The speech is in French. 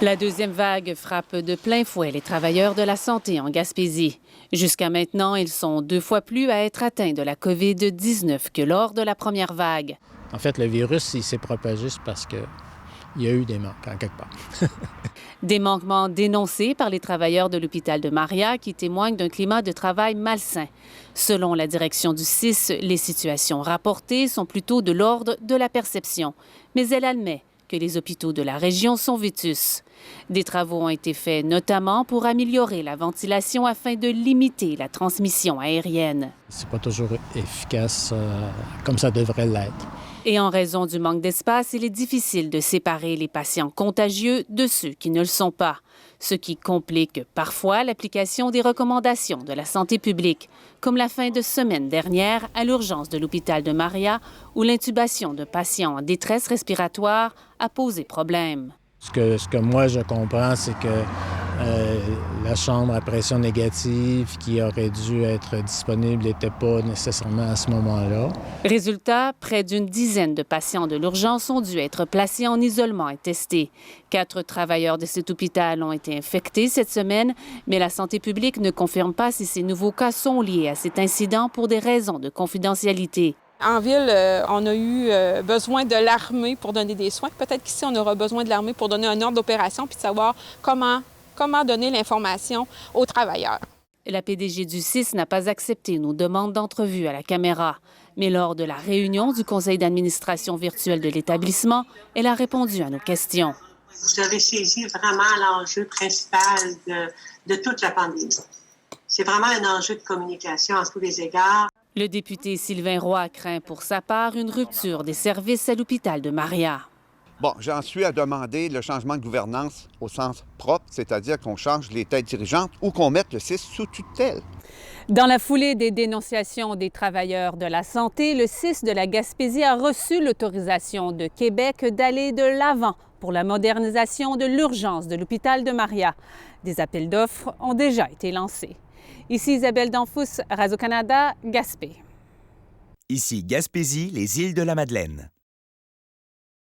La deuxième vague frappe de plein fouet les travailleurs de la santé en Gaspésie. Jusqu'à maintenant, ils sont 2 fois plus à être atteints de la COVID-19 que lors de la première vague. En fait, le virus, il s'est propagé parce qu'il y a eu des manques, en quelque part. Des manquements dénoncés par les travailleurs de l'hôpital de Maria qui témoignent d'un climat de travail malsain. Selon la direction du CIS, les situations rapportées sont plutôt de l'ordre de la perception. Mais elle admet que les hôpitaux de la région sont vétustes. Des travaux ont été faits notamment pour améliorer la ventilation afin de limiter la transmission aérienne. C'est pas toujours efficace comme ça devrait l'être. Et en raison du manque d'espace, il est difficile de séparer les patients contagieux de ceux qui ne le sont pas, ce qui complique parfois l'application des recommandations de la santé publique, comme la fin de semaine dernière à l'urgence de l'hôpital de Maria, où l'intubation de patients en détresse respiratoire a posé problème. Ce que moi, je comprends, c'est que la chambre à pression négative qui aurait dû être disponible n'était pas nécessairement à ce moment-là. Résultat, près d'une dizaine de patients de l'urgence ont dû être placés en isolement et testés. 4 travailleurs de cet hôpital ont été infectés cette semaine, mais la santé publique ne confirme pas si ces nouveaux cas sont liés à cet incident pour des raisons de confidentialité. En ville, on a eu besoin de l'armée pour donner des soins. Peut-être qu'ici, on aura besoin de l'armée pour donner un ordre d'opération puis de savoir comment donner l'information aux travailleurs. La PDG du CIS n'a pas accepté nos demandes d'entrevue à la caméra. Mais lors de la réunion du conseil d'administration virtuel de l'établissement, elle a répondu à nos questions. Vous avez saisi vraiment l'enjeu principal de toute la pandémie. C'est vraiment un enjeu de communication à tous les égards. Le député Sylvain Roy craint pour sa part une rupture des services à l'hôpital de Maria. Bon, j'en suis à demander le changement de gouvernance au sens propre, c'est-à-dire qu'on change les têtes dirigeantes ou qu'on mette le CIS sous tutelle. Dans la foulée des dénonciations des travailleurs de la santé, le CIS de la Gaspésie a reçu l'autorisation de Québec d'aller de l'avant pour la modernisation de l'urgence de l'hôpital de Maria. Des appels d'offres ont déjà été lancés. Ici Isabelle Danfous, Radio-Canada, Gaspé. Ici Gaspésie, les îles de la Madeleine.